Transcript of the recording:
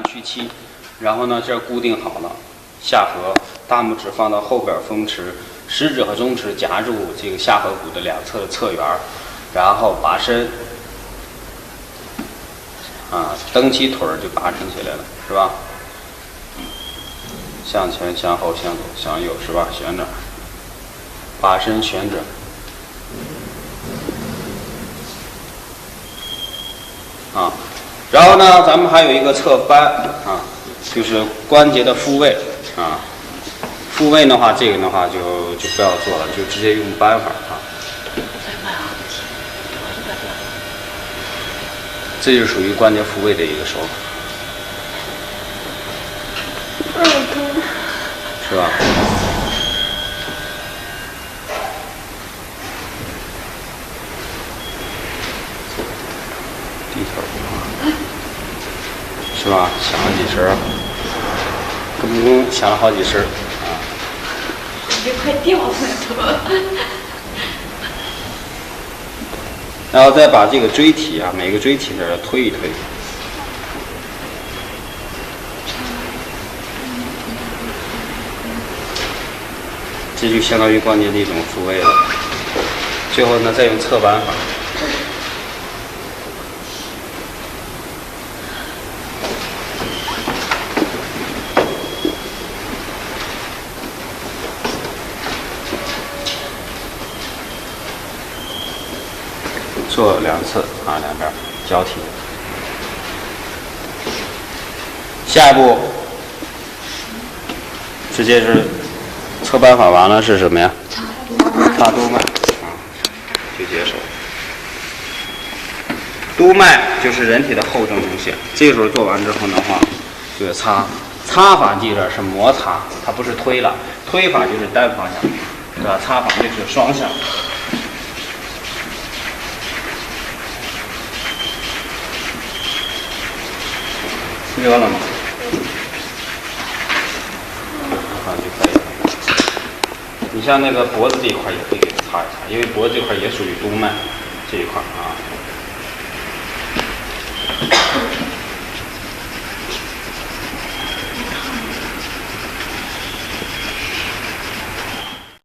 屈膝，然后呢这儿固定好了，下颌，大拇指放到后边风池，食指和中指夹住这个下颌骨的两侧的侧缘，然后拔伸，蹬起腿儿就拔伸起来了，是吧？向前、向后、向左、向右，是吧？旋转，拔伸旋转。然后呢，咱们还有一个侧扳就是关节的复位复位的话，这个的话就不要做了，就直接用扳法这就属于关节复位的一个手法，是吧？低头是吧？想了几声，跟想了好几声这快掉了都。然后再把这个椎体每个椎体这儿推一推，这就相当于关节的一种复位了。最后呢，再用侧扳法。做2次两边交替。下一步直接是侧扳法完了是什么呀？擦督脉就结束。督脉就是人体的后正中线，这个时候做完之后的话，就是擦法记着是摩擦，它不是推了，推法就是单方向，是吧？擦法就是双向。热了吗？就可以了。你像那个脖子这一块也可以给它擦一擦，因为脖子这块也属于督脉这一块